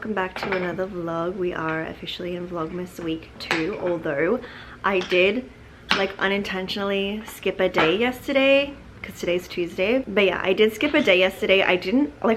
welcome back to another vlog. We are officially in Vlogmas week 2, although I did like unintentionally skip a day yesterday because today's Tuesday. But yeah, I did skip a day yesterday. I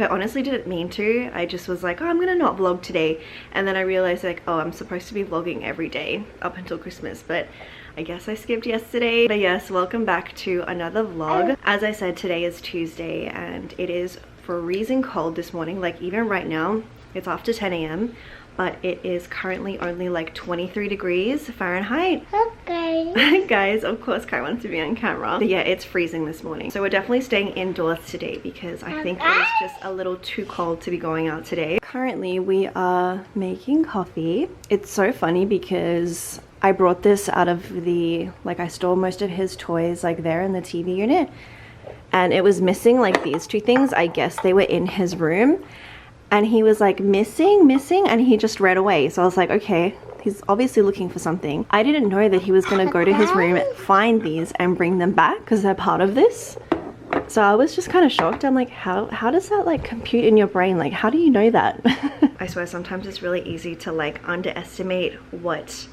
honestly didn't mean to. I just was like, oh, I'm gonna not vlog today, and then I realized like, oh, I'm supposed to be vlogging every day up until Christmas, but I guess I skipped yesterday. But yes, welcome back to another vlog. As I said, today is Tuesday and it is freezing cold this morning. Like even right now it's after 10 a.m. but it is currently only like 23 degrees Fahrenheit. Okay. Guys, of course Kai wants to be on camera. But yeah, it's freezing this morning. So we're definitely staying indoors today because I think it is just a little too cold to be going out today. Currently we are making coffee. It's so funny because I brought this out of the, like I stole most of his toys like there in the TV unit. And it was missing like these two things. I guess they were in his room. And he was like, missing, and he just ran away. So I was like, okay, he's obviously looking for something. I didn't know that he was gonna go to his room, find these and bring them back because they're part of this. So I was just kind of shocked. I'm like, how does that like compute in your brain? Like, how do you know that? I swear sometimes it's really easy to like underestimate what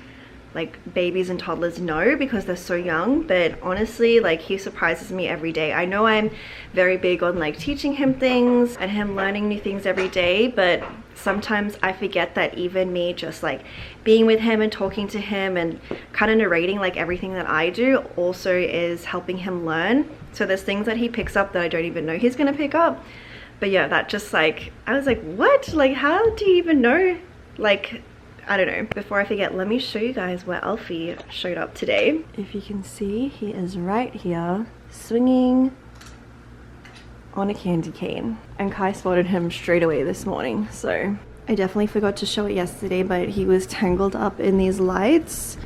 like babies and toddlers know because they're so young, but honestly like he surprises me every day. I know I'm very big on like teaching him things and him learning new things every day, but sometimes I forget that even me just like being with him and talking to him and kind of narrating like everything that I do also is helping him learn. So there's things that he picks up that I don't even know he's gonna pick up. But yeah, that just like, I was like, what? Like, how do you even know? Like, I don't know. Before I forget, let me show you guys where Alfie showed up today. If you can see, he is right here swinging on a candy cane. And Kai spotted him straight away this morning. So I definitely forgot to show it yesterday, but he was tangled up in these lights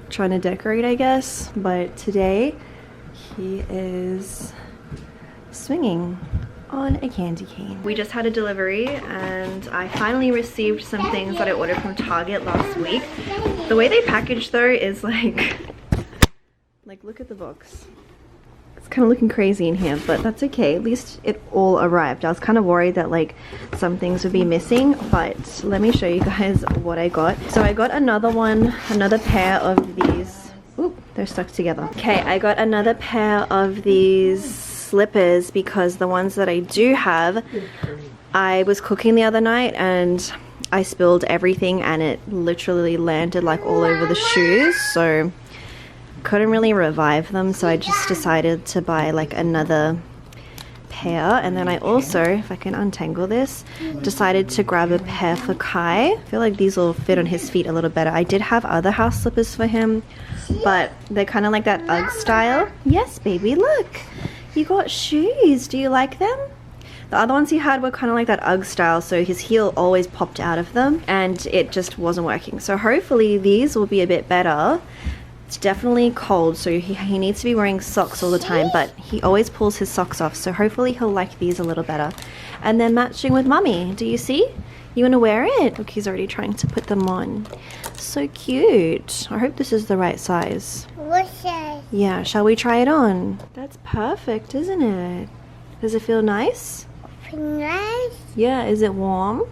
trying to decorate, I guess. But today he is swinging on a candy cane. We just had a delivery and I finally received some things that I ordered from Target last week. The way they package though is like look at the box. It's kind of looking crazy in here, but that's okay. At least it all arrived. I was kind of worried that like some things would be missing, but let me show you guys what I got. So I got another pair of these. Ooh, they're stuck together. Okay, I got another pair of these slippers because the ones that I do have, I was cooking the other night and I spilled everything and it literally landed like all over the shoes, so couldn't really revive them, so I just decided to buy like another pair. And then I also, if I can untangle this, decided to grab a pair for Kai. I feel like these will fit on his feet a little better. I did have other house slippers for him, but they're kind of like that UGG style. Yes baby, look, you got shoes. Do you like them? The other ones he had were kind of like that UGG style, so his heel always popped out of them and it just wasn't working. So hopefully these will be a bit better. It's definitely cold, so he needs to be wearing socks all the time, but he always pulls his socks off, so hopefully he'll like these a little better. And they're matching with Mummy. Do you see? You want to wear it? Look, he's already trying to put them on. So cute. I hope this is the right size. What size? Yeah, shall we try it on? That's perfect, isn't it? Does it feel nice? Nice. Yeah, is it warm?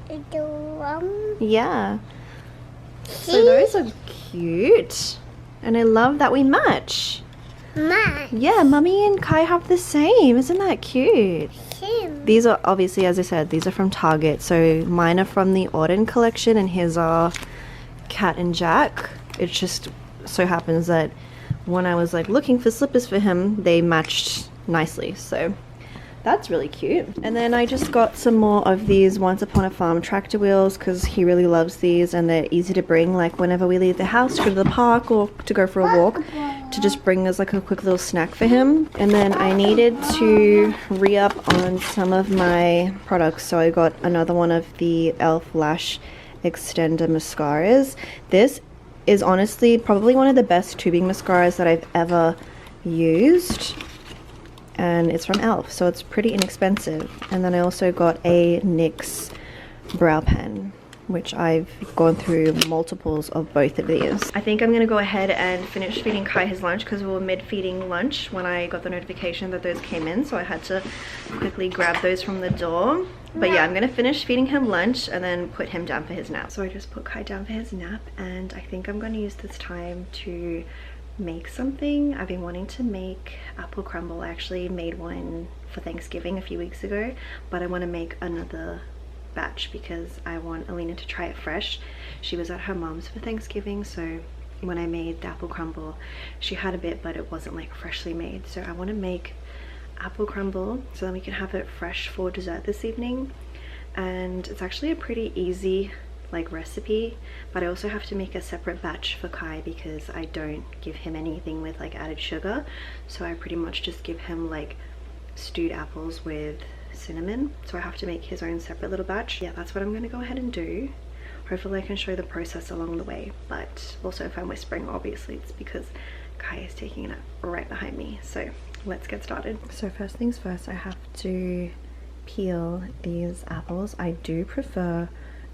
Is it warm? Yeah. So those are cute. And I love that we match. Match? Yeah, Mummy and Kai have the same. Isn't that cute? Same. These are obviously, as I said, these are from Target. So mine are from the Autumn collection and his are Cat and Jack. It just so happens that when I was like looking for slippers for him, they matched nicely. So that's really cute. And then I just got some more of these Once Upon a Farm tractor wheels because he really loves these and they're easy to bring like whenever we leave the house to go to the park or to go for a walk, to just bring as like a quick little snack for him. And then I needed to re-up on some of my products, so I got another one of the e.l.f. Lash Extender mascaras. This is honestly probably one of the best tubing mascaras that I've ever used. And it's from e.l.f., so it's pretty inexpensive. And then I also got a NYX brow pen. which I've gone through multiples of both of these. I think I'm gonna go ahead and finish feeding Kai his lunch because we were mid-feeding lunch when I got the notification that those came in, so I had to quickly grab those from the door. But yeah, I'm gonna finish feeding him lunch and then put him down for his nap. So I just put Kai down for his nap, and I think I'm gonna use this time to make something. I've been wanting to make apple crumble. I actually made one for Thanksgiving a few weeks ago, but I want to make another batch because I want Alina to try it fresh. She was at her mom's for Thanksgiving, so when I made the apple crumble, she had a bit, but it wasn't like freshly made. So I want to make apple crumble so then we can have it fresh for dessert this evening. And it's actually a pretty easy like recipe, but I also have to make a separate batch for Kai because I don't give him anything with like added sugar, so I pretty much just give him like stewed apples with cinnamon, so I have to make his own separate little batch. Yeah, that's what I'm gonna go ahead and do. Hopefully I can show the process along the way, but also if I'm whispering, obviously it's because Kai is taking it right behind me. So let's get started. So first things first, I have to peel these apples. I do prefer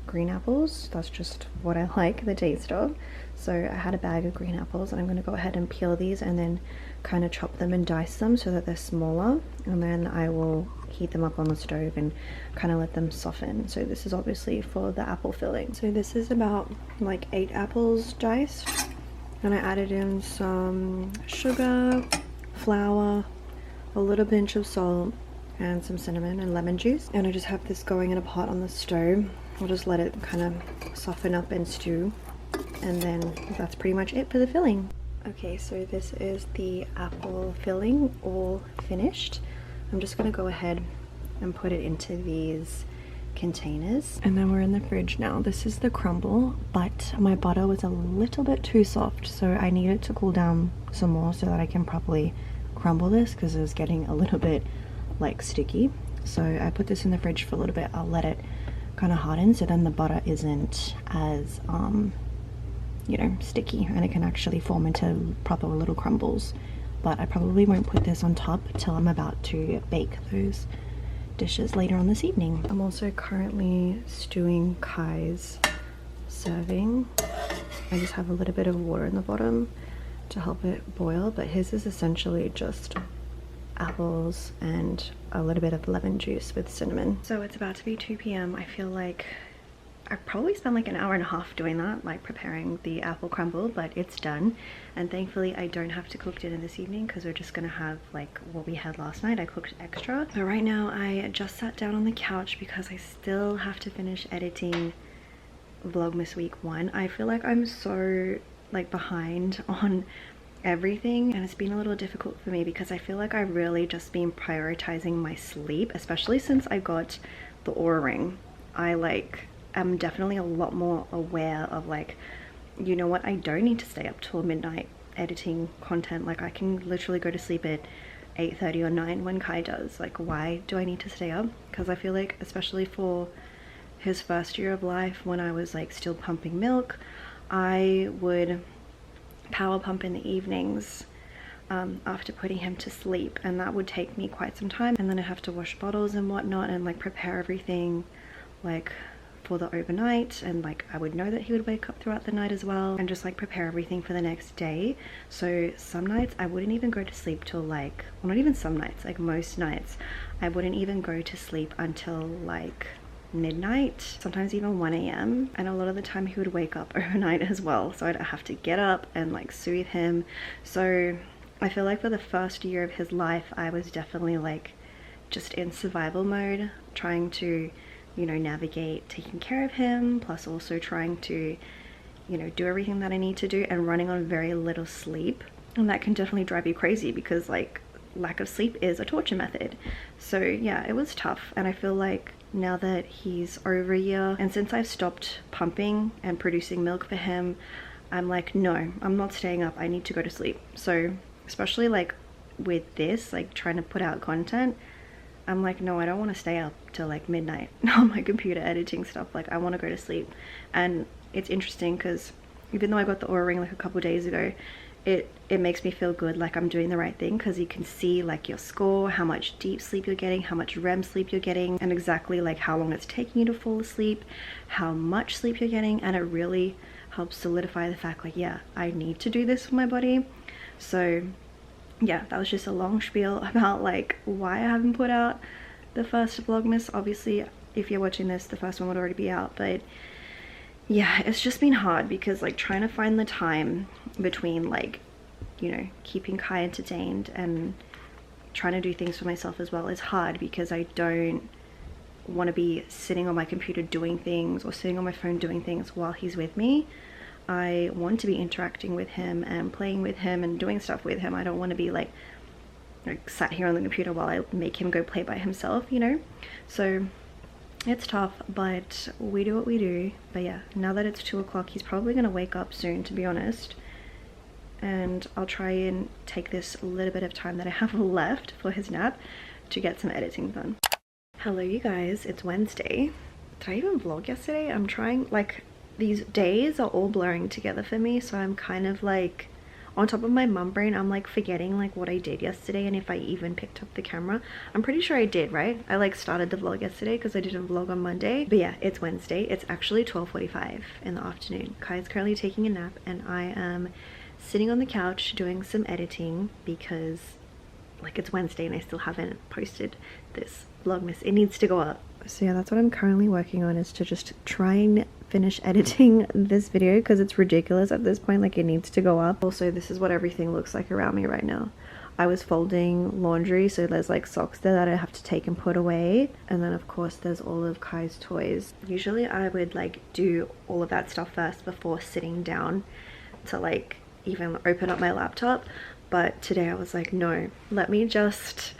green apples, that's just what I like the taste of. So I had a bag of green apples and I'm going to go ahead and peel these and then kind of chop them and dice them so that they're smaller, and then I will heat them up on the stove and kind of let them soften. So this is obviously for the apple filling. So this is about like 8 apples diced, and I added in some sugar, flour, a little pinch of salt, and some cinnamon and lemon juice, and I just have this going in a pot on the stove. I'll just let it kind of soften up and stew, and then that's pretty much it for the filling. Okay, so this is the apple filling all finished. I'm just gonna go ahead and put it into these containers, and then we're in the fridge now. This is the crumble, but my butter was a little bit too soft, so I need it to cool down some more so that I can properly crumble this, because it was getting a little bit like sticky. So I put this in the fridge for a little bit. I'll let it kind of harden so then the butter isn't as you know, sticky, and it can actually form into proper little crumbles. But I probably won't put this on top till I'm about to bake those dishes later on this evening. I'm also currently stewing Kai's serving. I just have a little bit of water in the bottom to help it boil, but his is essentially just apples and a little bit of lemon juice with cinnamon. So it's about to be 2 p.m. I feel like I probably spent like an hour and a half doing that, like preparing the apple crumble, but it's done. And thankfully I don't have to cook dinner this evening because we're just gonna have like what we had last night. I cooked extra. But right now I just sat down on the couch because I still have to finish editing Vlogmas week 1. I feel like I'm so like behind on everything, and it's been a little difficult for me because I feel like I've really just been prioritizing my sleep, especially since I got the Oura Ring. I'm definitely a lot more aware of like, you know what, I don't need to stay up till midnight editing content. Like I can literally go to sleep at 8:30 or 9 when Kai does. Like why do I need to stay up? Because I feel like, especially for his first year of life, when I was like still pumping milk, I would power pump in the evenings after putting him to sleep, and that would take me quite some time, and then I'd have to wash bottles and whatnot and like prepare everything like for the overnight, and like I would know that he would wake up throughout the night as well, and just like prepare everything for the next day. So some nights I wouldn't even go to sleep till like, well, not even some nights, like most nights I wouldn't even go to sleep until like midnight, sometimes even 1 a.m. and a lot of the time he would wake up overnight as well, so I'd have to get up and like soothe him. So I feel like for the first year of his life I was definitely like just in survival mode, trying to, you know, navigate taking care of him, plus also trying to, you know, do everything that I need to do, and running on very little sleep. And that can definitely drive you crazy because like lack of sleep is a torture method. So yeah, it was tough, and I feel like now that he's over a year, and since I've stopped pumping and producing milk for him, I'm like, no, I'm not staying up, I need to go to sleep. So especially like with this, like trying to put out content, I'm like, no, I don't want to stay up till like midnight on my computer editing stuff. Like I want to go to sleep. And it's interesting because even though I got the Oura Ring like a couple days ago, it makes me feel good, like I'm doing the right thing, because you can see like your score, how much deep sleep you're getting, how much REM sleep you're getting, and exactly like how long it's taking you to fall asleep, how much sleep you're getting, and it really helps solidify the fact like, yeah, I need to do this for my body. So yeah, that was just a long spiel about like why I haven't put out the first Vlogmas. Obviously if you're watching this, the first one would already be out, but yeah, it's just been hard because like trying to find the time between like, you know, keeping Kai entertained and trying to do things for myself as well is hard, because I don't want to be sitting on my computer doing things or sitting on my phone doing things while he's with me. I want to be interacting with him and playing with him and doing stuff with him. I don't want to be like sat here on the computer while I make him go play by himself, you know. So it's tough, but we do what we do. But yeah, now that it's 2 o'clock, he's probably gonna wake up soon, to be honest, and I'll try and take this little bit of time that I have left for his nap to get some editing done. Hello you guys, it's Wednesday. Did I even vlog yesterday? I'm trying, like, these days are all blurring together for me, so I'm kind of like on top of my mum brain. I'm like forgetting like what I did yesterday and if I even picked up the camera. I'm pretty sure I did, right? I like started the vlog yesterday because I didn't vlog on Monday. But yeah, it's Wednesday. It's actually 12:45 in the afternoon. Kai is currently taking a nap and I am sitting on the couch doing some editing because like it's Wednesday and I still haven't posted this Vlogmas. It needs to go up. So yeah, that's what I'm currently working on, is to just try and finish editing this video because it's ridiculous at this point. Like, it needs to go up. Also, this is what everything looks like around me right now. I was folding laundry, so there's like socks there that I have to take and put away, and then of course there's all of Kai's toys. Usually I would like do all of that stuff first before sitting down to like even open up my laptop, but today I was like, no, let me just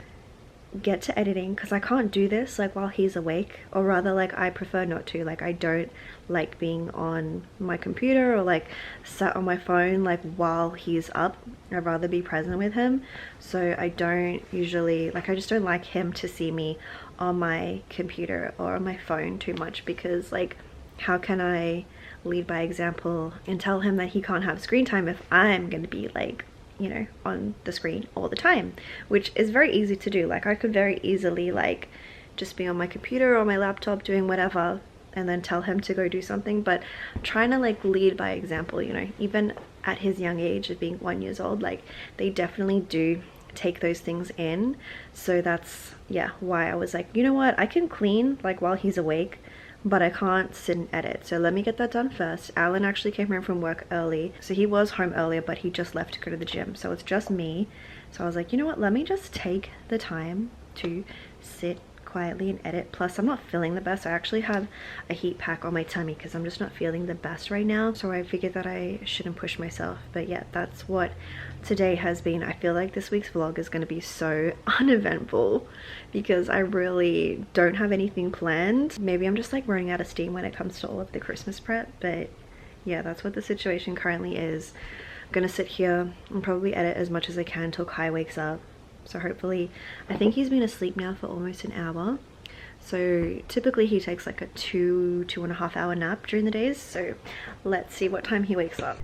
get to editing because I can't do this like while he's awake, or rather like I prefer not to. Like, I don't like being on my computer or like sat on my phone like while he's up. I'd rather be present with him. So I don't usually, like, I just don't like him to see me on my computer or on my phone too much, because like how can I lead by example and tell him that he can't have screen time if I'm gonna be like, you know, on the screen all the time, which is very easy to do. Like, I could very easily like just be on my computer or my laptop doing whatever and then tell him to go do something, but trying to like lead by example, you know, even at his young age of being 1 year old, like they definitely do take those things in. So that's, yeah, why I was like, you know what, I can clean like while he's awake, but I can't sit and edit, so let me get that done first. Alan actually came home from work early, so he was home earlier, but he just left to go to the gym, so it's just me. So I was like, you know what, let me just take the time to sit quietly and edit. Plus I'm not feeling the best. I actually have a heat pack on my tummy because I'm just not feeling the best right now, so I figured that I shouldn't push myself. But yeah, that's what today has been. I feel like this week's vlog is going to be so uneventful because I really don't have anything planned. Maybe I'm just like running out of steam when it comes to all of the Christmas prep, but yeah, that's what the situation currently is. I'm gonna sit here and probably edit as much as I can until Kai wakes up. So hopefully, I think he's been asleep now for almost an hour. So typically he takes like a 2.5 hour nap during the days. So let's see what time he wakes up.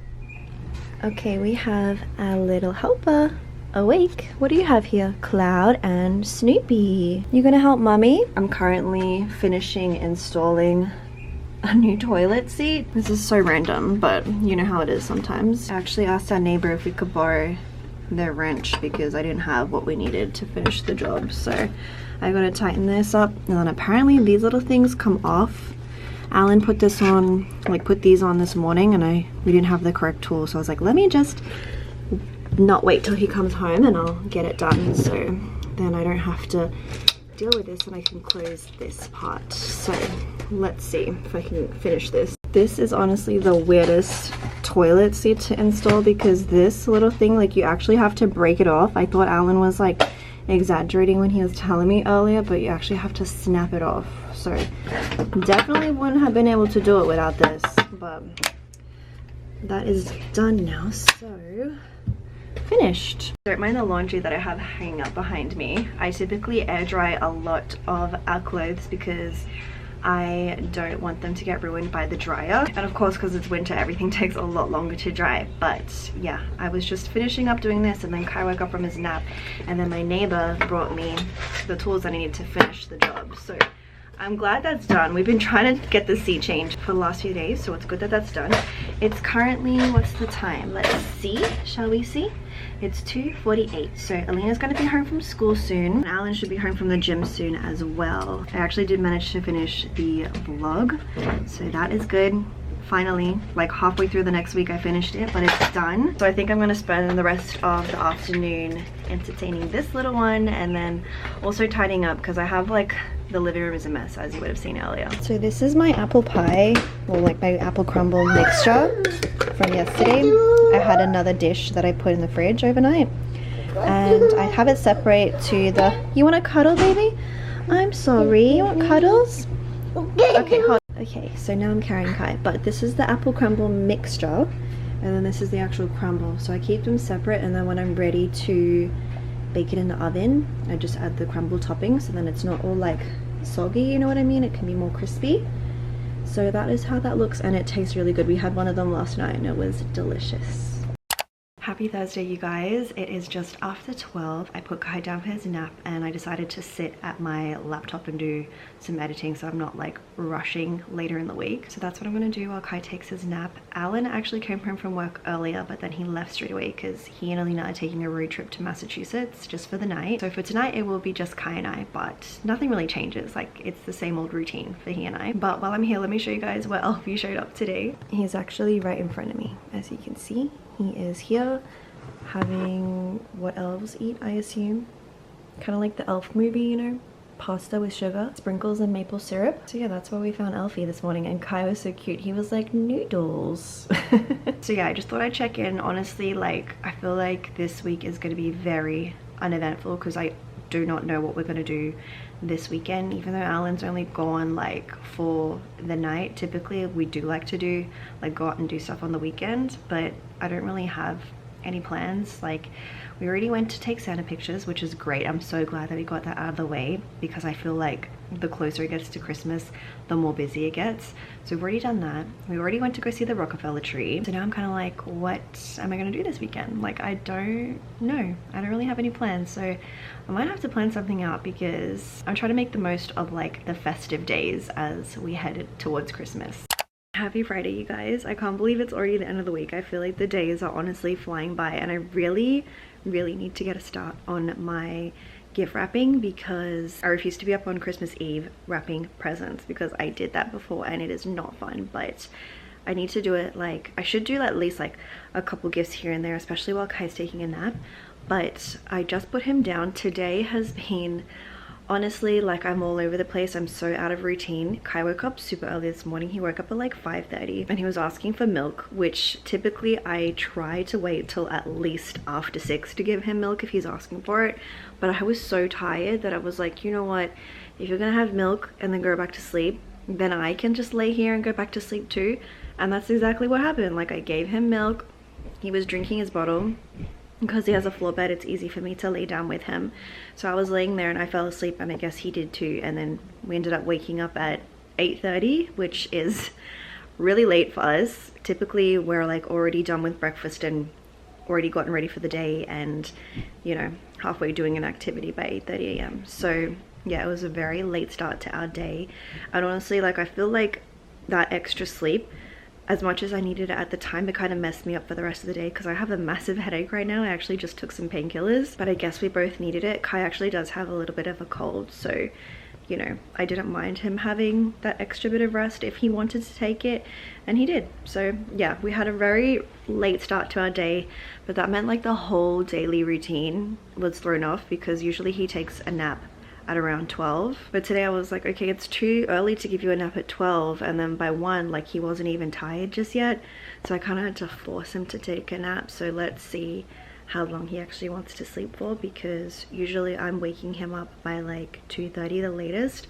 Okay, we have our little helper awake. What do you have here? Cloud and Snoopy. You gonna help mommy? I'm currently finishing installing a new toilet seat. This is so random, but you know how it is sometimes. I actually asked our neighbor if we could borrow their wrench because I didn't have what we needed to finish the job. So I gotta tighten this up, and then apparently these little things come off. Alan put this on, like put these on this morning, and we didn't have the correct tool, so I was like, let me just not wait till he comes home and I'll get it done, so then I don't have to deal with this and I can close this part. So let's see if I can finish this. This is honestly the weirdest toilet seat to install because this little thing, like you actually have to break it off. I thought Alan was like exaggerating when he was telling me earlier, but you actually have to snap it off. So definitely wouldn't have been able to do it without this, but that is done now, so finished. Don't mind the laundry that I have hanging up behind me. I typically air dry a lot of our clothes because I don't want them to get ruined by the dryer, and of course because it's winter everything takes a lot longer to dry. But yeah, I was just finishing up doing this and then Kai woke up from his nap, and then my neighbor brought me the tools that I needed to finish the job. So I'm glad that's done. We've been trying to get the seat changed for the last few days, so it's good that that's done. It's currently, what's the time? Let's see, shall we see? It's 2:48, so Alina's gonna be home from school soon. And Alan should be home from the gym soon as well. I actually did manage to finish the vlog, so that is good. Finally, like halfway through the next week I finished it, but it's done. So I think I'm gonna spend the rest of the afternoon entertaining this little one and then also tidying up because I have like the living room is a mess, as you would have seen earlier. So this is my apple pie, or like my apple crumble mixture from yesterday. I had another dish that I put in the fridge overnight, and I have it separate to the, you want a cuddle, baby? I'm sorry, you want cuddles? Okay, hold. Okay, so now I'm carrying Kai, but this is the apple crumble mixture, and then this is the actual crumble. So I keep them separate, and then when I'm ready to bake it in the oven, I just add the crumble topping, so then it's not all like soggy, you know what I mean? It can be more crispy. So that is how that looks, and it tastes really good. We had one of them last night and it was delicious. Happy Thursday, you guys. It is just after 12. I put Kai down for his nap and I decided to sit at my laptop and do some editing so I'm not like rushing later in the week. So that's what I'm gonna do while Kai takes his nap. Alan actually came home from work earlier, but then he left straight away because he and Alina are taking a road trip to Massachusetts just for the night. So for tonight it will be just Kai and I, but nothing really changes. Like, it's the same old routine for he and I. But while I'm here, let me show you guys where Elfie showed up today. He's actually right in front of me, as you can see. He is here having what elves eat, I assume. Kind of like the elf movie, you know? Pasta with sugar, sprinkles and maple syrup. So yeah, that's where we found Elfie this morning, and Kai was so cute. He was like, noodles. So yeah, I just thought I'd check in. Honestly, like, I feel like this week is going to be very uneventful because I do not know what we're going to do this weekend. Even though Alan's only gone like for the night, typically we do like to do like go out and do stuff on the weekend, but I don't really have any plans. Like, we already went to take Santa pictures, which is great. I'm so glad that we got that out of the way because I feel like the closer it gets to Christmas, the more busy it gets. So we've already done that. We already went to go see the Rockefeller tree. So now I'm kind of like, what am I gonna do this weekend? Like, I don't know. I don't really have any plans. So I might have to plan something out because I'm trying to make the most of like the festive days as we head towards Christmas. Happy Friday, you guys. I can't believe it's already the end of the week. I feel like the days are honestly flying by, and I really need to get a start on my gift wrapping because I refuse to be up on Christmas Eve wrapping presents because I did that before and it is not fun. But I need to do it. Like, I should do at least like a couple gifts here and there, especially while Kai's taking a nap. But I just put him down. Today has been honestly like I'm all over the place. I'm so out of routine. Kai woke up super early this morning. He woke up at like 5:30 and he was asking for milk, which typically I try to wait till at least after 6 to give him milk if he's asking for it. But I was so tired that I was like, you know what, if you're gonna have milk and then go back to sleep, then I can just lay here and go back to sleep too. And that's exactly what happened. Like, I gave him milk, he was drinking his bottle. Because he has a floor bed, it's easy for me to lay down with him. So I was laying there and I fell asleep, and I guess he did too. And then we ended up waking up at 8:30, which is really late for us. Typically we're like already done with breakfast and already gotten ready for the day and, you know, halfway doing an activity by 8:30 a.m. So yeah, it was a very late start to our day. And honestly, like, I feel like that extra sleep, as much as I needed it at the time, it kind of messed me up for the rest of the day because I have a massive headache right now. I actually just took some painkillers, but I guess we both needed it. Kai actually does have a little bit of a cold, so, you know, I didn't mind him having that extra bit of rest if he wanted to take it, and he did. So yeah, we had a very late start to our day, but that meant like the whole daily routine was thrown off because usually he takes a nap at around 12, but today I was like, okay, it's too early to give you a nap at 12, and then by 1, like, he wasn't even tired just yet, so I kind of had to force him to take a nap. So let's see how long he actually wants to sleep for, because usually I'm waking him up by like 2:30 the latest,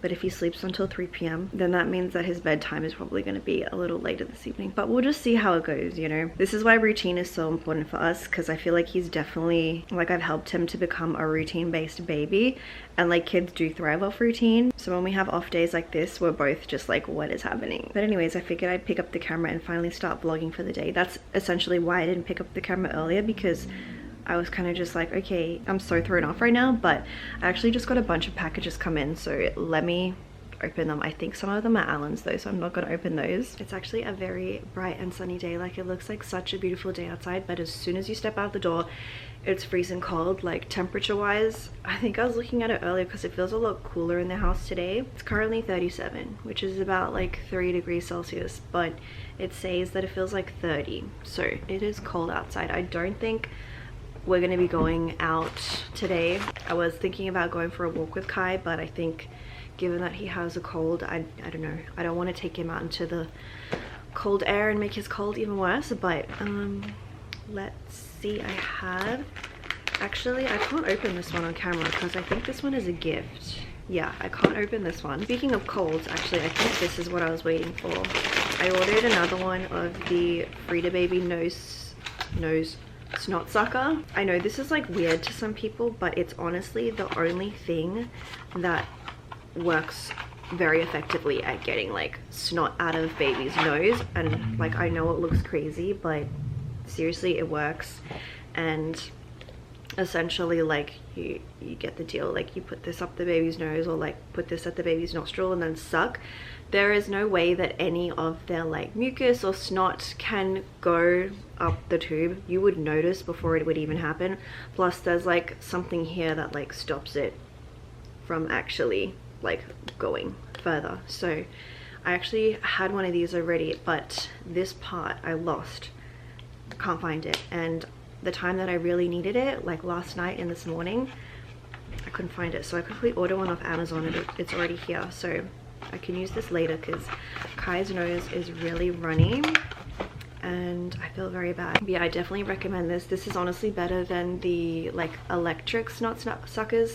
but if he sleeps until 3 p.m. then that means that his bedtime is probably going to be a little later this evening, but we'll just see how it goes, you know. This is why routine is so important for us, because I feel like he's definitely, like, I've helped him to become a routine-based baby, and like kids do thrive off routine. So when we have off days like this, we're both just like, what is happening? But anyways, I figured I'd pick up the camera and finally start vlogging for the day. That's essentially why I didn't pick up the camera earlier, because I was kind of just like, okay, I'm so thrown off right now. But I actually just got a bunch of packages come in, so let me open them. I think some of them are Allen's though, so I'm not going to open those. It's actually a very bright and sunny day. Like, it looks like such a beautiful day outside, but as soon as you step out the door, it's freezing cold. Like, temperature wise, I think I was looking at it earlier because it feels a lot cooler in the house today. It's currently 37, which is about like 3 degrees Celsius, but it says that it feels like 30, so it is cold outside. I don't think we're going to be going out today. I was thinking about going for a walk with Kai, but I think given that he has a cold, I don't know, I don't want to take him out into the cold air and make his cold even worse. But let's see. I have, actually I can't open this one on camera because I think this one is a gift. Yeah, I can't open this one. Speaking of colds, actually I think this is what I was waiting for. I ordered another one of the Frida Baby nose snot sucker. I know this is like weird to some people, but it's honestly the only thing that works very effectively at getting like snot out of baby's nose. And like, I know it looks crazy, but seriously it works. And essentially, like, you get the deal. Like, you put this up the baby's nose, or like put this at the baby's nostril and then suck. There is no way that any of their like mucus or snot can go up the tube. You would notice before it would even happen. Plus there's like something here that like stops it from actually like going further. So I actually had one of these already, but this part I lost. Can't find it, and the time that I really needed it, like last night and this morning, I couldn't find it. So I quickly ordered one off Amazon, and it's already here, so I can use this later because Kai's nose is really runny and I feel very bad. But yeah, I definitely recommend this. This is honestly better than the like electric snot sucker.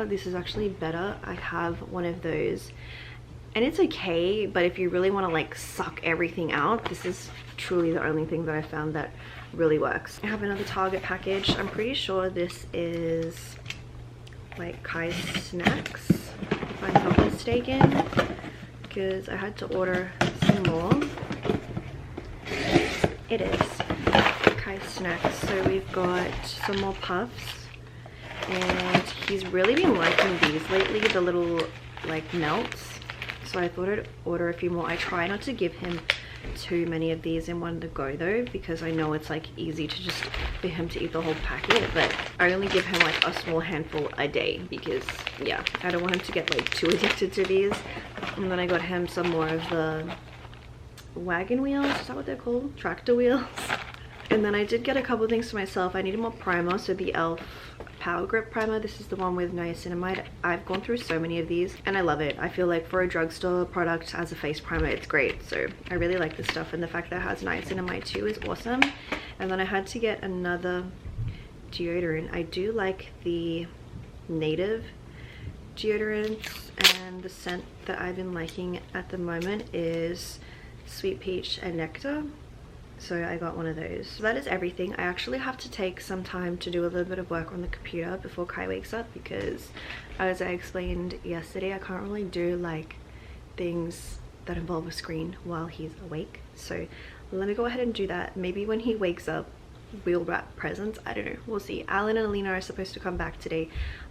This is actually better. I have one of those and it's okay, but if you really want to like suck everything out, this is truly the only thing that I found that really works. I have another Target package. I'm pretty sure this is like Kai's snacks, if I'm not mistaken, because I had to order some more. It is Kai's snacks. So we've got some more puffs, and he's really been liking these lately, the little like melts. So I thought I'd order a few more. I try not to give him too many of these in one to go though, because I know it's like easy to just for him to eat the whole packet, but I only give him like a small handful a day because yeah, I don't want him to get like too addicted to these. And then I got him some more of the wagon wheels, is that what they're called? Tractor wheels. And then I did get a couple things for myself. I needed more primer, so the e.l.f. Power Grip primer. This is the one with niacinamide. I've gone through so many of these and I love it. I feel like for a drugstore product as a face primer, it's great. So I really like this stuff, and the fact that it has niacinamide too is awesome. And then I had to get another deodorant. I do like the native deodorants, and the scent that I've been liking at the moment is Sweet Peach and Nectar. So I got one of those. So that is everything. I actually have to take some time to do a little bit of work on the computer before Kai wakes up, because as I explained yesterday, I can't really do like things that involve a screen while he's awake. So let me go ahead and do that. Maybe when he wakes up we'll wrap presents. I don't know, we'll see. Alan and Alina are supposed to come back today,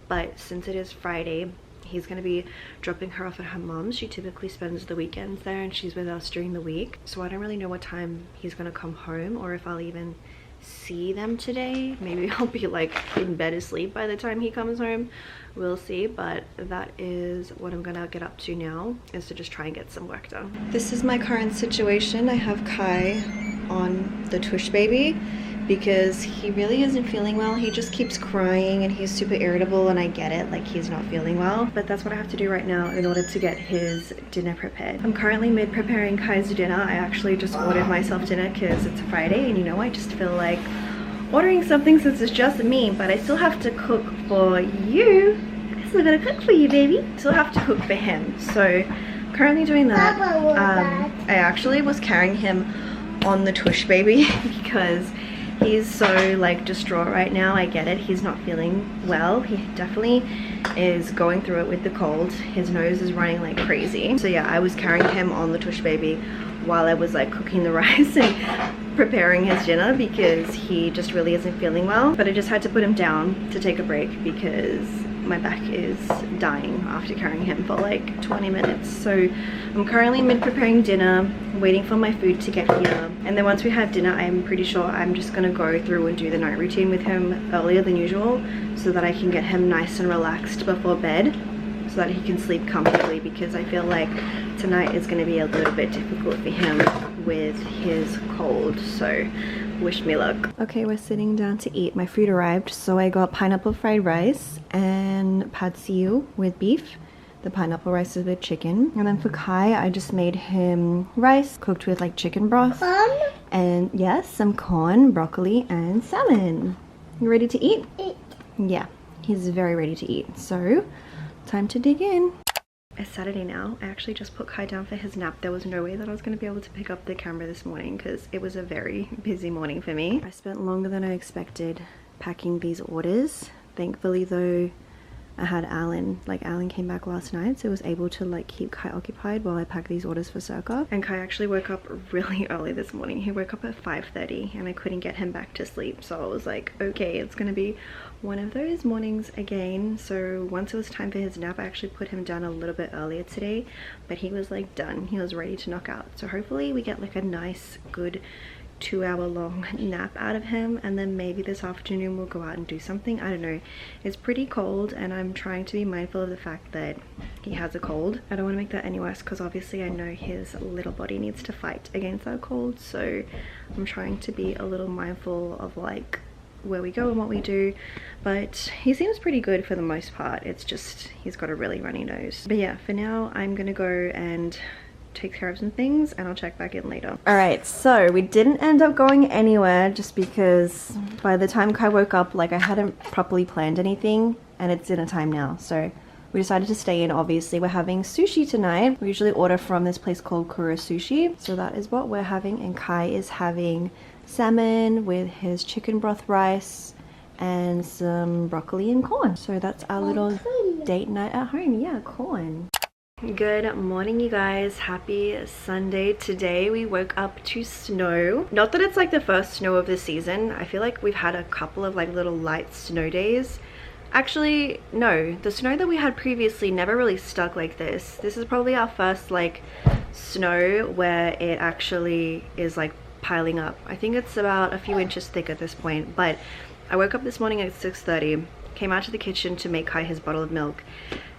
but since it is Friday, he's going to be dropping her off at her mom's. She typically spends the weekends there and she's with us during the week, so I don't really know what time he's going to come home or if I'll even see them today. Maybe I'll be like in bed asleep by the time he comes home. We'll see. But that is what I'm gonna get up to now, is to just try and get some work done. This is my current situation. I have Kai on the tush baby because he really isn't feeling well. He just keeps crying and he's super irritable, and I get it, like he's not feeling well, but that's what I have to do right now in order to get his dinner prepared. I'm currently mid preparing Kai's dinner. I actually just ordered myself dinner because it's a Friday, and you know, I just feel like ordering something since it's just me, but I still have to cook for you because still gotta cook for you, baby. Still have to cook for him. So currently doing that. I actually was carrying him on the tush baby because he's so like distraught right now. I get it, he's not feeling well. He definitely is going through it with the cold. His nose is running like crazy. So yeah, I was carrying him on the tush baby while I was like cooking the rice and preparing his dinner because he just really isn't feeling well. But I just had to put him down to take a break because my back is dying after carrying him for like 20 minutes. So I'm currently mid-preparing dinner, waiting for my food to get here. And then once we have dinner, I'm pretty sure I'm just gonna go through and do the night routine with him earlier than usual so that I can get him nice and relaxed before bed so that he can sleep comfortably, because I feel like tonight is gonna be a little bit difficult for him with his cold. So wish me luck. Okay, we're sitting down to eat. My food arrived, so I got pineapple fried rice and pad see ew with beef. The pineapple rice is with chicken. And then for Kai, I just made him rice cooked with like chicken broth. And yes, some corn, broccoli, and salmon. You ready to eat? Yeah, he's very ready to eat. So, time to dig in. It's Saturday now. I actually just put Kai down for his nap. There was no way that I was going to be able to pick up the camera this morning because it was a very busy morning for me. I spent longer than I expected packing these orders. Thankfully though, I had Alan came back last night, so I was able to like keep Kai occupied while I packed these orders for Circa. And Kai actually woke up really early this morning. He woke up at 5:30 and I couldn't get him back to sleep, so I was like, okay, it's gonna be one of those mornings again. So once it was time for his nap, I actually put him down a little bit earlier today, but he was like done. He was ready to knock out. So hopefully we get like a nice good 2-hour long nap out of him, and then maybe this afternoon we'll go out and do something. I don't know, it's pretty cold and I'm trying to be mindful of the fact that he has a cold. I don't want to make that any worse because obviously I know his little body needs to fight against that cold, so I'm trying to be a little mindful of like where we go and what we do. But he seems pretty good for the most part. It's just he's got a really runny nose. But yeah, for now I'm gonna go and take care of some things and I'll check back in later. Alright, so we didn't end up going anywhere just because by the time Kai woke up, like I hadn't properly planned anything and it's dinner time now, so we decided to stay in. Obviously we're having sushi tonight. We usually order from this place called Kura Sushi, so that is what we're having. And Kai is having salmon with his chicken broth rice and some broccoli and corn. So that's our little date night at home. Yeah, corn. Good morning, you guys. Happy Sunday. Today we woke up to snow. Not that it's like the first snow of the season. I feel like we've had a couple of like little light snow days. Actually, no, the snow that we had previously never really stuck like this. This is probably our first like snow where it actually is like piling up. I think it's about a few inches thick at this point. But I woke up this morning at 6:30, came out to the kitchen to make Kai his bottle of milk,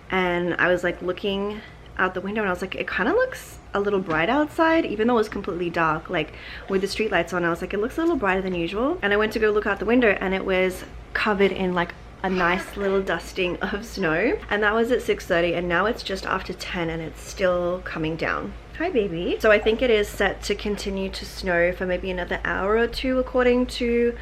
and I was like looking out the window and I was like, it kind of looks a little bright outside, even though it was completely dark. Like with the street lights on, I was like, it looks a little brighter than usual. And I went to go look out the window and it was covered in like a nice little dusting of snow. And that was at 6:30, and now it's just after 10 and it's still coming down. Hi baby. So I think it is set to continue to snow for maybe another hour or two according to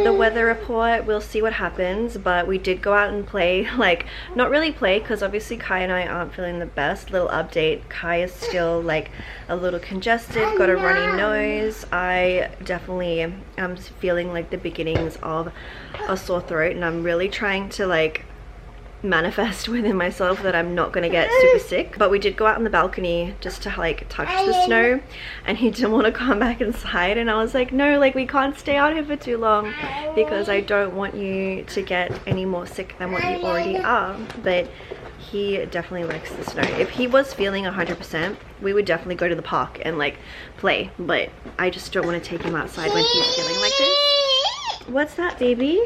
the weather report. We'll see what happens, but we did go out and play. Like, not really play because obviously Kai and I aren't feeling the best. Little update, Kai is still like a little congested, got a runny nose. I definitely am feeling like the beginnings of a sore throat, and I'm really trying to like manifest within myself that I'm not gonna get super sick. But we did go out on the balcony just to like touch the snow, and he didn't want to come back inside, and I was like, no, like we can't stay out here for too long because I don't want you to get any more sick than what you already are. But he definitely likes the snow. If he was feeling 100%, we would definitely go to the park and like play, but I just don't want to take him outside when he's feeling like this. What's that, baby?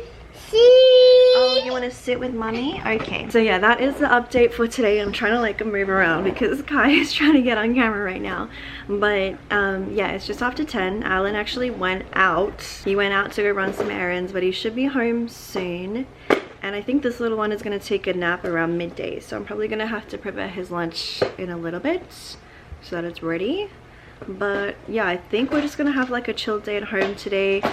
Oh, you want to sit with mommy? Okay. So yeah, that is the update for today. I'm trying to like move around because Kai is trying to get on camera right now. But yeah, it's just after 10. Alan actually went out. He went out to go run some errands, but he should be home soon. And I think this little one is going to take a nap around midday. So I'm probably going to have to prepare his lunch in a little bit so that it's ready. But yeah, I think we're just going to have like a chill day at home today.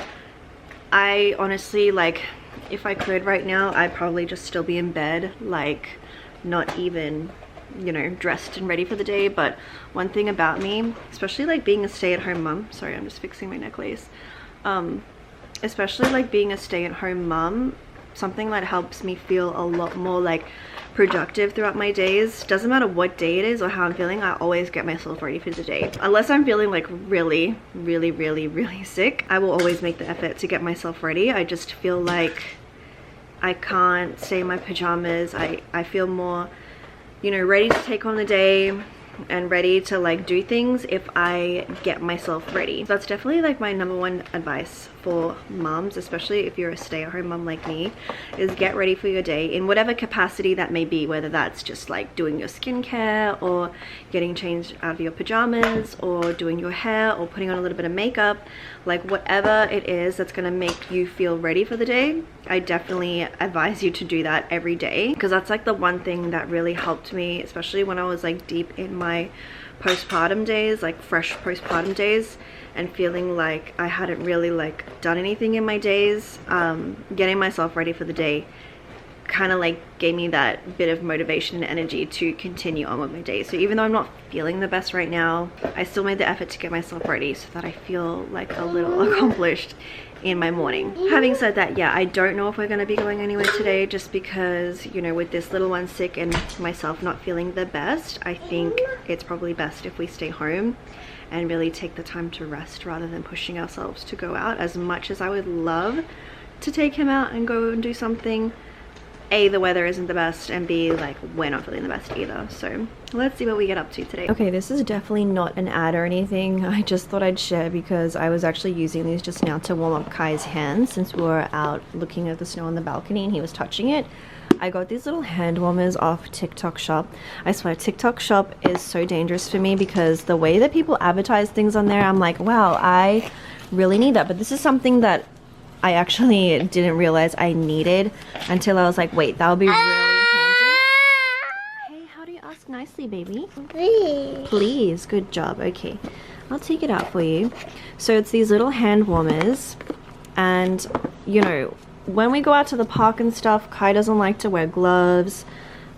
I honestly, like, if I could right now, I'd probably just still be in bed, like not even, you know, dressed and ready for the day. But one thing about me, especially like being a stay-at-home mom, sorry, I'm just fixing my necklace, especially like being a stay-at-home mom, something that helps me feel a lot more like productive throughout my days, doesn't matter what day it is or how I'm feeling, I always get myself ready for the day. Unless I'm feeling like really sick, I will always make the effort to get myself ready. I just feel like I can't stay in my pajamas. I feel more, you know, ready to take on the day and ready to like do things if I get myself ready. So that's definitely like my #1 advice for moms, especially if you're a stay-at-home mom like me, is get ready for your day in whatever capacity that may be, whether that's just like doing your skincare or getting changed out of your pajamas or doing your hair or putting on a little bit of makeup, like whatever it is that's gonna make you feel ready for the day. I definitely advise you to do that every day, because that's like the one thing that really helped me, especially when I was like deep in my postpartum days, like fresh postpartum days, and feeling like I hadn't really like done anything in my days. Getting myself ready for the day kind of like gave me that bit of motivation and energy to continue on with my day. So even though I'm not feeling the best right now, I still made the effort to get myself ready so that I feel like a little accomplished in my morning. Having said that, yeah, I don't know if we're going to be going anywhere today, just because, you know, with this little one sick and myself not feeling the best, I think it's probably best if we stay home and really take the time to rest rather than pushing ourselves to go out. As much as I would love to take him out and go and do something, A, the weather isn't the best, and B, like, we're not feeling the best either. So let's see what we get up to today. Okay, this is definitely not an ad or anything. I just thought I'd share because I was actually using these just now to warm up Kai's hands since we were out looking at the snow on the balcony and he was touching it. I got these little hand warmers off TikTok Shop. I swear, TikTok Shop is so dangerous for me because the way that people advertise things on there, I'm like, wow, I really need that. But this is something that I actually didn't realize I needed until I was like, wait, that would be really handy. Hey, how do you ask nicely, baby? Please. Please, good job. Okay, I'll take it out for you. So it's these little hand warmers, and you know, when we go out to the park and stuff, Kai doesn't like to wear gloves,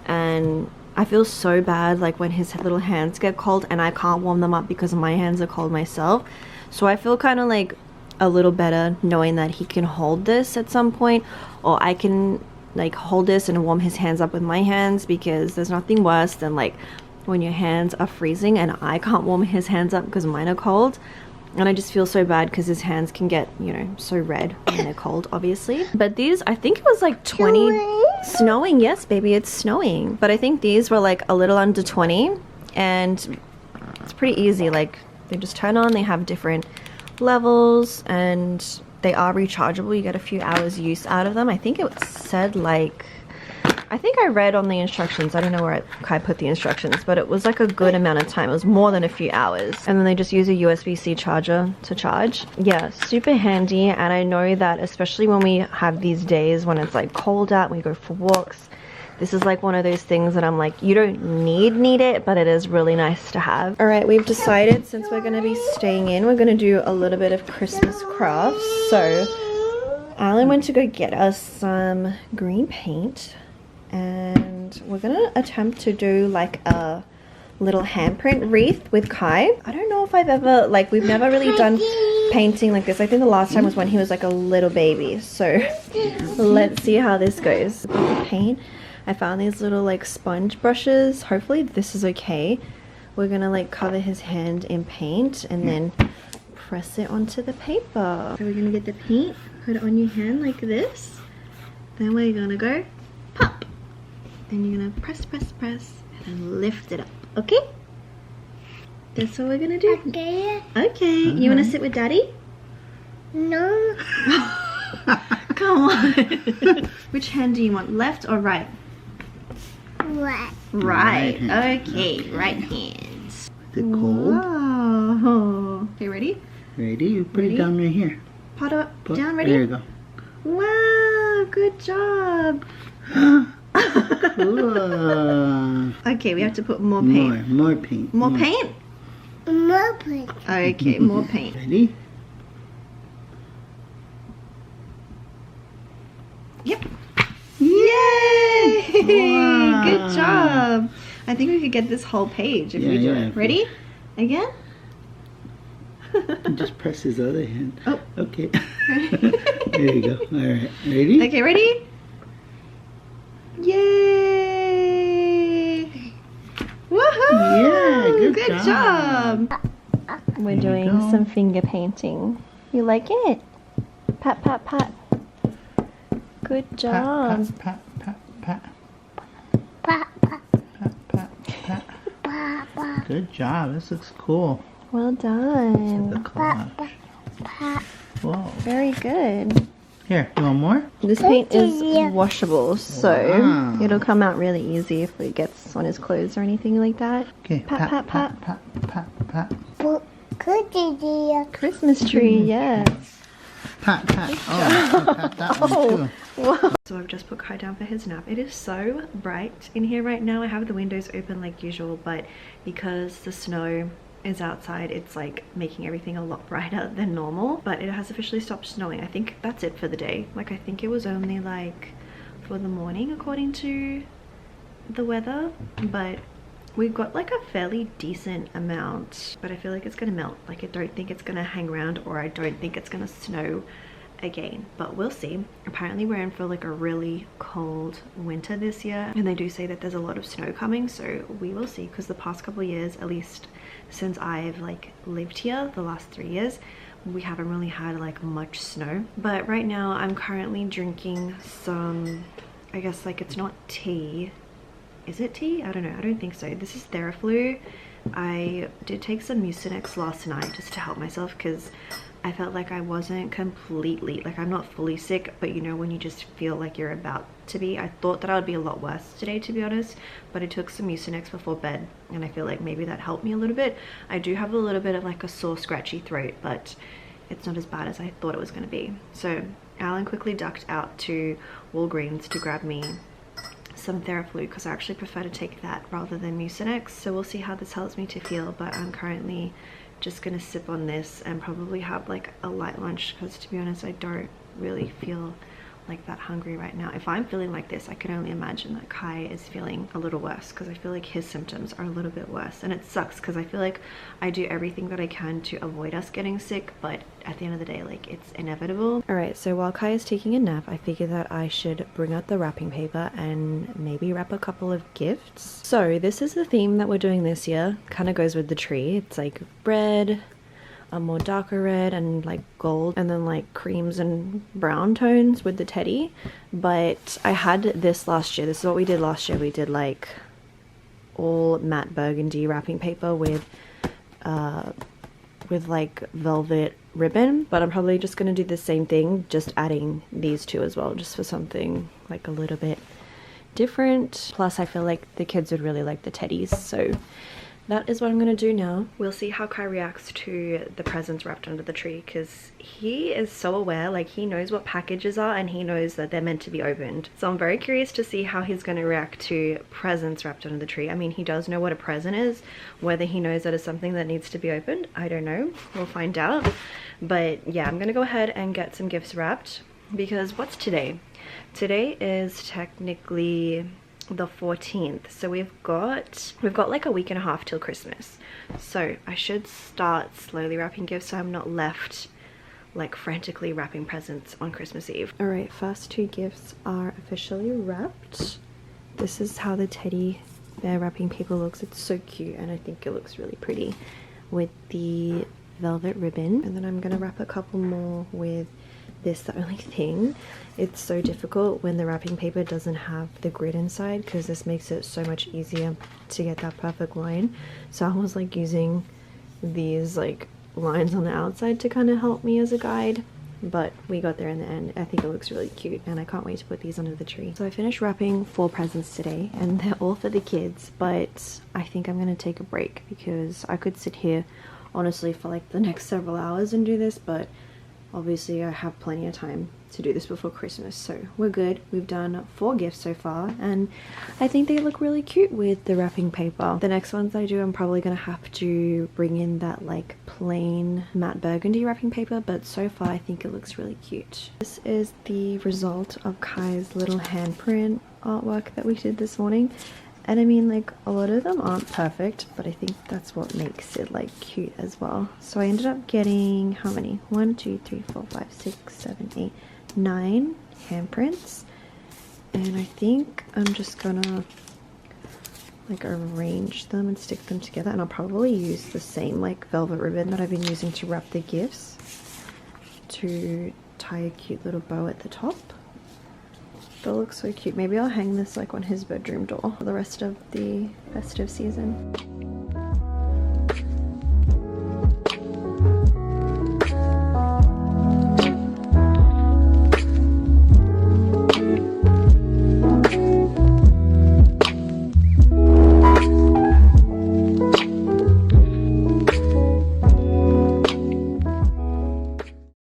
and I feel so bad like when his little hands get cold and I can't warm them up because my hands are cold myself. So I feel kind of like a little better knowing that he can hold this at some point, or I can like hold this and warm his hands up with my hands, because there's nothing worse than like when your hands are freezing and I can't warm his hands up because mine are cold. And I just feel so bad because his hands can get, you know, so red when they're cold, obviously. But these, I think it was like 20. Snowing, yes, baby, it's snowing. But I think these were like a little under 20. And it's pretty easy. Like, they just turn on, they have different levels, and they are rechargeable. You get a few hours use out of them. I think it said like, I think I read on the instructions, I don't know where Kai put the instructions, but it was like a good amount of time. It was more than a few hours. And then they just use a USB-C charger to charge. Yeah, super handy. And I know that especially when we have these days when it's like cold out, we go for walks, this is like one of those things that I'm like, you don't need it, but it is really nice to have. All right, we've decided since we're gonna be staying in, we're gonna do a little bit of Christmas crafts. So Alan went to go get us some green paint, and we're gonna attempt to do like a little handprint wreath with Kai. I don't know if I've ever, like, we've never really done painting like this. I think the last time was when he was like a little baby. So let's see how this goes. The paint, I found these little like sponge brushes. Hopefully this is okay. We're gonna like cover his hand in paint and then press it onto the paper. So we're gonna get the paint, put it on your hand like this. Then we're gonna go pop. And you're gonna press, and then lift it up, okay? That's what we're gonna do. Okay. Okay, you wanna sit with Daddy? No. Come on. Which hand do you want, left or right? What? Right. Okay, right hand. Is it cold? Wow. Okay, ready? Ready? You put Ready? it down right here. Pot up, down, ready? There you go. Wow, good job. Cool. Okay, we have to put more paint. More paint. More paint? More paint. Okay, more paint. Ready? Yep. Yay! Wow. Good job. I think we could get this whole page if we do it. Ready? Again? And just press his other hand. Oh. Okay. There you go. Alright. Ready? Okay, ready? Yay! Woohoo! Yeah, good job. We're doing go. some finger painting. You like it? Pat, pat, pat. Good job. Pat, pat, pat, Pa, pa, pat, pat, pat, pa, pa, Good job. This looks cool. Well The done. collage. pa. Whoa. Very good. Here, you want more? This paint is washable, so Wow. it'll come out really easy if it gets on his clothes or anything like that. Okay. Pat, pat, pat. pat, pat, pat. Good idea. Christmas tree, yes. Pat, pat. Oh, pat that one too. Wow. So I've just put Kai down for his nap. It is so bright in here right now. I have the windows open like usual, but because the snow is outside, it's like making everything a lot brighter than normal. But it has officially stopped snowing. I think that's it for the day. Like, I think it was only like for the morning according to the weather, but we've got like a fairly decent amount, but I feel like it's gonna melt. Like, I don't think it's gonna hang around, or I don't think it's gonna snow again, but we'll see. Apparently we're in for like a really cold winter this year, and they do say that there's a lot of snow coming, so we will see, because the past couple of years, at least since I've like lived here, the last 3 years, we haven't really had like much snow. But right now I'm currently drinking some, I guess like it's not tea. Is it tea? I don't know. I don't think so. This is Theraflu. I did take some Mucinex last night just to help myself, because I felt like I wasn't completely, like I'm not fully sick, but you know when you just feel like you're about to be. I thought that I would be a lot worse today, to be honest, but I took some Mucinex before bed, and I feel like maybe that helped me a little bit. I do have a little bit of like a sore, scratchy throat, but it's not as bad as I thought it was going to be. So Alan quickly ducked out to Walgreens to grab me some Theraflu, because I actually prefer to take that rather than Mucinex. So we'll see how this helps me to feel, but I'm currently just gonna sip on this and probably have like a light lunch, because to be honest I don't really feel like that hungry right now. If I'm feeling like this, I can only imagine that Kai is feeling a little worse, because I feel like his symptoms are a little bit worse, and it sucks because I feel like I do everything that I can to avoid us getting sick, but at the end of the day, like, it's inevitable. All right, so while Kai is taking a nap, I figured that I should bring out the wrapping paper and maybe wrap a couple of gifts. So this is the theme that we're doing this year. Kind of goes with the tree. It's like red, a more darker red, and like gold, and then like creams and brown tones with the teddy. But I had this last year. This is what we did last year. We did like all matte burgundy wrapping paper with like velvet ribbon, but I'm probably just gonna do the same thing, just adding these two as well, just for something like a little bit different. Plus I feel like the kids would really like the teddies, so that is what I'm gonna do now. We'll see how Kai reacts to the presents wrapped under the tree, because he is so aware, like he knows what packages are and he knows that they're meant to be opened. So I'm very curious to see how he's gonna react to presents wrapped under the tree. I mean, he does know what a present is. Whether he knows that it's something that needs to be opened, I don't know. We'll find out. But yeah, I'm gonna go ahead and get some gifts wrapped, because what's today? Today is technically the 14th, so we've got like a week and a half till Christmas, so I should start slowly wrapping gifts so I'm not left like frantically wrapping presents on Christmas Eve. All right, first two gifts are officially wrapped. This is how the teddy bear wrapping paper looks. It's so cute, and I think it looks really pretty with the velvet ribbon. And then I'm gonna wrap a couple more with this. The only thing, it's so difficult when the wrapping paper doesn't have the grid inside, because this makes it so much easier to get that perfect line. So I was like using these like lines on the outside to kind of help me as a guide, but we got there in the end. I think it looks really cute, and I can't wait to put these under the tree. So I finished wrapping 4 presents today, and they're all for the kids, but I think I'm gonna take a break, because I could sit here honestly for like the next several hours and do this, but obviously I have plenty of time to do this before Christmas, so we're good. We've done 4 gifts so far, and I think they look really cute with the wrapping paper. The next ones I do, I'm probably gonna have to bring in that like plain matte burgundy wrapping paper, but so far I think it looks really cute. This is the result of Kai's little handprint artwork that we did this morning. And I mean, like, a lot of them aren't perfect, but I think that's what makes it like cute as well. So I ended up getting how many? 1, 2, 3, 4, 5, 6, 7, 8, 9 handprints. And I think I'm just gonna like arrange them and stick them together, and I'll probably use the same like velvet ribbon that I've been using to wrap the gifts to tie a cute little bow at the top. That looks so cute. Maybe I'll hang this like on his bedroom door for the rest of the festive season.